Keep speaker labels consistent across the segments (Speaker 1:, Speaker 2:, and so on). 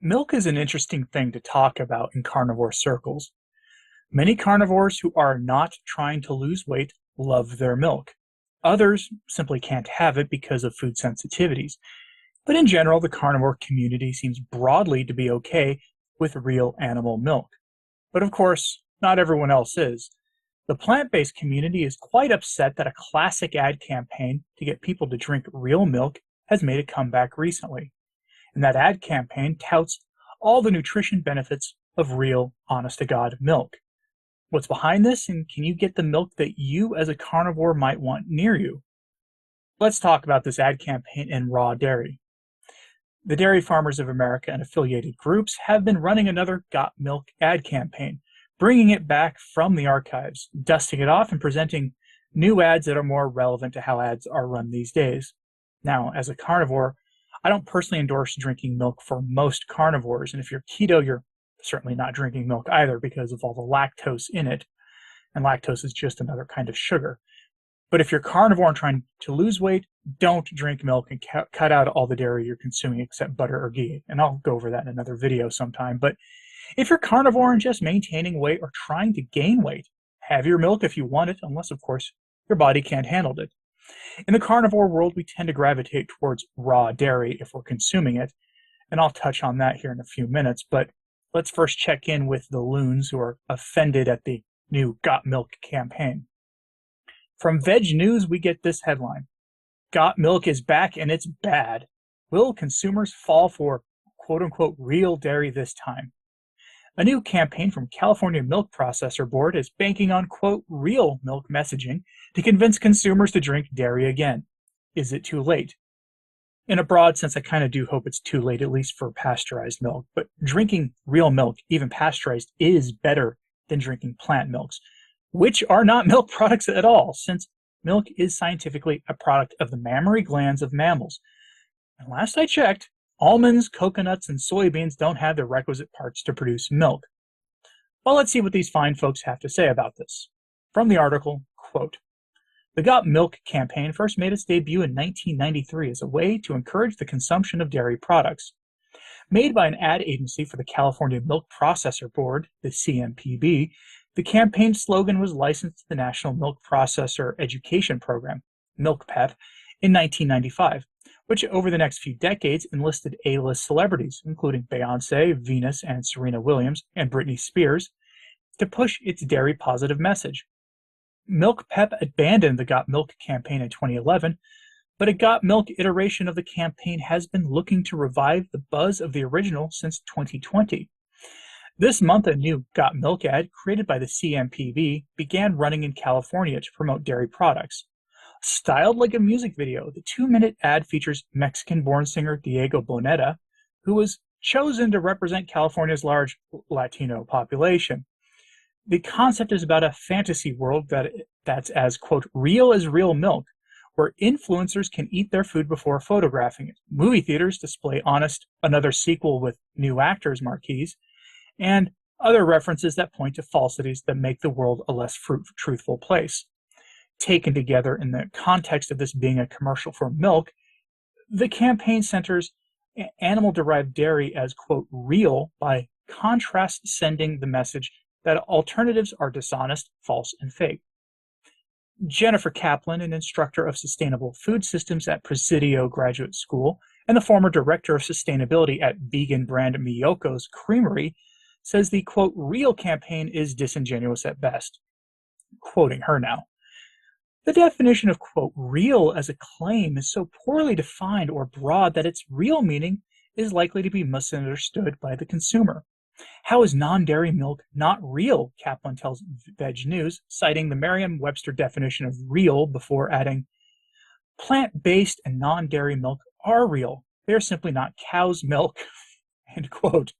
Speaker 1: Milk is an interesting thing to talk about in carnivore circles. Many carnivores who are not trying to lose weight love their milk. Others simply can't have it because of food sensitivities. But in general, the carnivore community seems broadly to be okay with real animal milk. But of course, not everyone else is. The plant-based community is quite upset that a classic ad campaign to get people to drink real milk has made a comeback recently. And that ad campaign touts all the nutrition benefits of real, honest-to-God milk. What's behind this, and can you get the milk that you as a carnivore might want near you? Let's talk about this ad campaign in raw dairy. The Dairy Farmers of America and affiliated groups have been running another Got Milk ad campaign, bringing it back from the archives, dusting it off and presenting new ads that are more relevant to how ads are run these days. Now, as a carnivore, I don't personally endorse drinking milk for most carnivores, and if you're keto, you're certainly not drinking milk either because of all the lactose in it, and lactose is just another kind of sugar. But if you're carnivore and trying to lose weight, don't drink milk and cut out all the dairy you're consuming except butter or ghee, and I'll go over that in another video sometime. But if you're carnivore and just maintaining weight or trying to gain weight, have your milk if you want it, unless, of course, your body can't handle it. In the carnivore world, we tend to gravitate towards raw dairy if we're consuming it, and I'll touch on that here in a few minutes, but let's first check in with the loons who are offended at the new Got Milk campaign. From Veg News, we get this headline: Got Milk is back and it's bad. Will consumers fall for quote-unquote real dairy this time? A new campaign from California Milk Processor Board is banking on quote real milk messaging to convince consumers to drink dairy again. Is it too late? In a broad sense, I kind of do hope it's too late, at least for pasteurized milk, but drinking real milk, even pasteurized, is better than drinking plant milks, which are not milk products at all, since milk is scientifically a product of the mammary glands of mammals. And last I checked, almonds, coconuts, and soybeans don't have the requisite parts to produce milk. Well, let's see what these fine folks have to say about this. From the article, quote, the Got Milk campaign first made its debut in 1993 as a way to encourage the consumption of dairy products. Made by an ad agency for the California Milk Processor Board, the CMPB, the campaign slogan was licensed to the National Milk Processor Education Program, MilkPEP, in 1995, which over the next few decades enlisted A-list celebrities, including Beyoncé, Venus and Serena Williams, and Britney Spears, to push its dairy-positive message. MilkPEP abandoned the Got Milk campaign in 2011, but a Got Milk iteration of the campaign has been looking to revive the buzz of the original since 2020. This month, a new Got Milk ad created by the CMPB began running in California to promote dairy products. Styled like a music video, the 2-minute ad features Mexican-born singer Diego Boneta, who was chosen to represent California's large Latino population. The concept is about a fantasy world that's as, quote, real as real milk, where influencers can eat their food before photographing it. Movie theaters display Honest, another sequel with new actors marquees, and other references that point to falsities that make the world a less truthful place. Taken together in the context of this being a commercial for milk, the campaign centers animal-derived dairy as, quote, real by contrast sending the message that alternatives are dishonest, false, and fake. Jennifer Kaplan, an instructor of sustainable food systems at Presidio Graduate School and the former director of sustainability at vegan brand Miyoko's Creamery, says the, quote, real campaign is disingenuous at best. Quoting her now, the definition of, quote, real as a claim is so poorly defined or broad that its real meaning is likely to be misunderstood by the consumer. How is non-dairy milk not real? Kaplan tells Veg News, citing the Merriam-Webster definition of real before adding, plant-based and non-dairy milk are real. They are simply not cow's milk, end quote.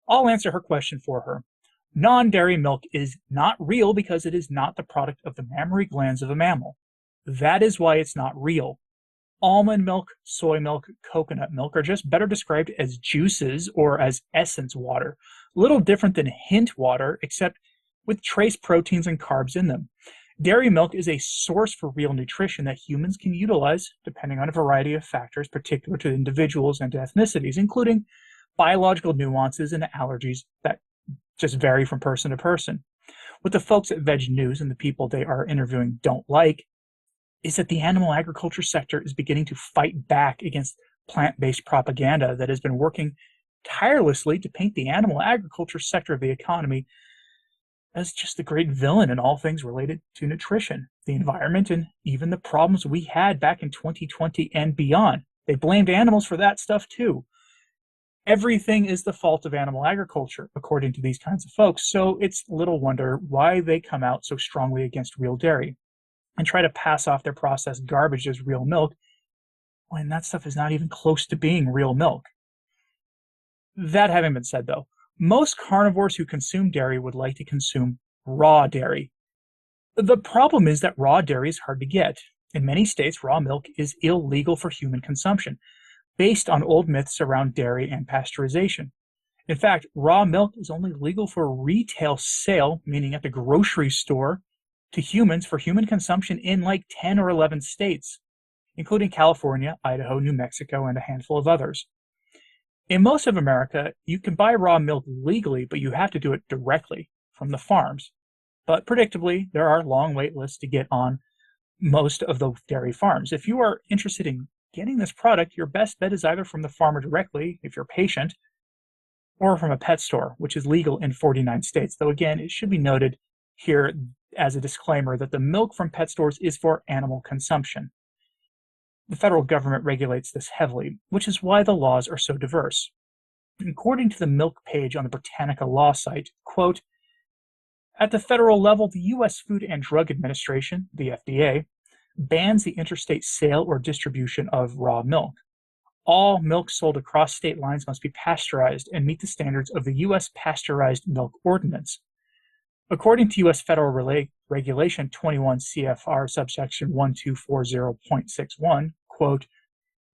Speaker 1: I'll answer her question for her. Non-dairy milk is not real because it is not the product of the mammary glands of a mammal. That is why it's not real. Almond milk, soy milk, coconut milk are just better described as juices or as essence water, little different than hint water, except with trace proteins and carbs in them. Dairy milk is a source for real nutrition that humans can utilize depending on a variety of factors particular to individuals and to ethnicities, including biological nuances and allergies that just vary from person to person. What the folks at Veg News and the people they are interviewing don't like is that the animal agriculture sector is beginning to fight back against plant-based propaganda that has been working tirelessly to paint the animal agriculture sector of the economy as just the great villain in all things related to nutrition, the environment, and even the problems we had back in 2020 and beyond. They blamed animals for that stuff too. Everything is the fault of animal agriculture, according to these kinds of folks, so it's little wonder why they come out so strongly against real dairy and try to pass off their processed garbage as real milk when that stuff is not even close to being real milk. That having been said, though, most carnivores who consume dairy would like to consume raw dairy. The problem is that raw dairy is hard to get. In many states, raw milk is illegal for human consumption, based on old myths around dairy and pasteurization. In fact, raw milk is only legal for retail sale, meaning at the grocery store, to humans for human consumption in like 10 or 11 states, including California, Idaho, New Mexico, and a handful of others. In most of America, you can buy raw milk legally, but you have to do it directly from the farms. But predictably, there are long wait lists to get on most of the dairy farms. If you are interested in getting this product, your best bet is either from the farmer directly, if you're patient, or from a pet store, which is legal in 49 states. Though again, it should be noted here as a disclaimer that the milk from pet stores is for animal consumption. The federal government regulates this heavily, which is why the laws are so diverse. According to the milk page on the Britannica law site, quote, at the federal level, the U.S. Food and Drug Administration, the FDA, bans the interstate sale or distribution of raw milk. All milk sold across state lines must be pasteurized and meet the standards of the U.S. Pasteurized Milk Ordinance. According to U.S. Federal Regulation 21 CFR subsection 1240.61, quote,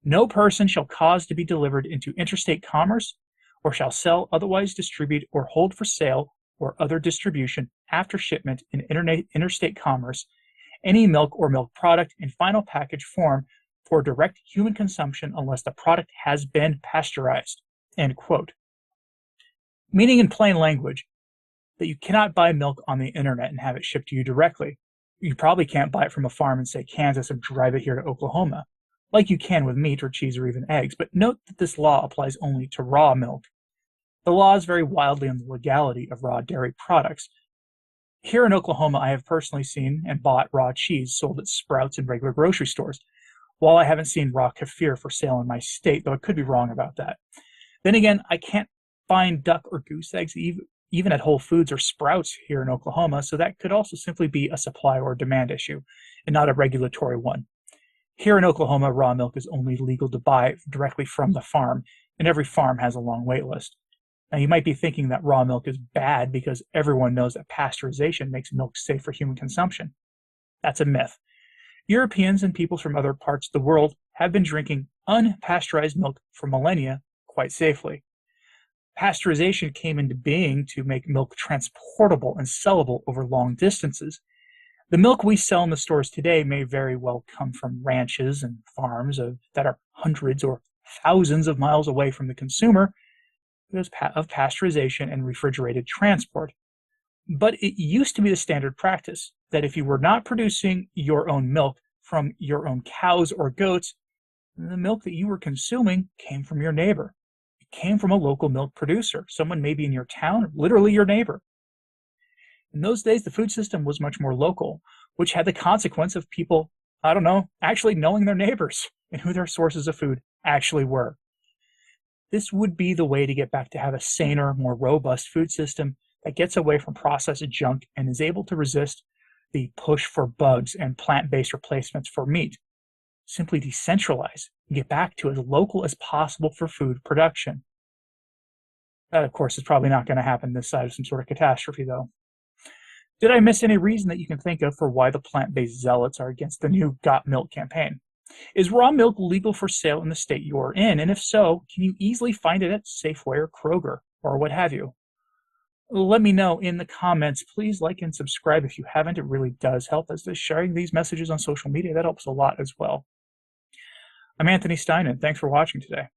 Speaker 1: no person shall cause to be delivered into interstate commerce or shall sell, otherwise distribute, or hold for sale or other distribution after shipment in interstate commerce any milk or milk product in final package form for direct human consumption unless the product has been pasteurized, end quote. Meaning in plain language, that you cannot buy milk on the internet and have it shipped to you directly. You probably can't buy it from a farm in, say, Kansas and drive it here to Oklahoma, like you can with meat or cheese or even eggs. But note that this law applies only to raw milk. The laws vary wildly on the legality of raw dairy products. Here in Oklahoma, I have personally seen and bought raw cheese sold at Sprouts and regular grocery stores, while I haven't seen raw kefir for sale in my state, though I could be wrong about that. Then again, I can't find duck or goose eggs even at Whole Foods or Sprouts here in Oklahoma, so that could also simply be a supply or demand issue, and not a regulatory one. Here in Oklahoma, raw milk is only legal to buy directly from the farm, and every farm has a long wait list. Now, you might be thinking that raw milk is bad because everyone knows that pasteurization makes milk safe for human consumption. That's a myth. Europeans and peoples from other parts of the world have been drinking unpasteurized milk for millennia quite safely. Pasteurization came into being to make milk transportable and sellable over long distances. The milk we sell in the stores today may very well come from ranches and farms that are hundreds or thousands of miles away from the consumer because of pasteurization and refrigerated transport. But it used to be the standard practice that if you were not producing your own milk from your own cows or goats, the milk that you were consuming came from your neighbor. It came from a local milk producer, someone maybe in your town, literally your neighbor. In those days, the food system was much more local, which had the consequence of people, actually knowing their neighbors and who their sources of food actually were. This would be the way to get back to have a saner, more robust food system that gets away from processed junk and is able to resist the push for bugs and plant-based replacements for meat. Simply decentralize and get back to as local as possible for food production. That, of course, is probably not going to happen this side of some sort of catastrophe, though. Did I miss any reason that you can think of for why the plant-based zealots are against the new Got Milk campaign? Is raw milk legal for sale in the state you're in? And if so, can you easily find it at Safeway or Kroger or what have you? Let me know in the comments. Please like and subscribe if you haven't. It really does help, as does sharing these messages on social media. That helps a lot as well. I'm Anthony Stine, and thanks for watching today.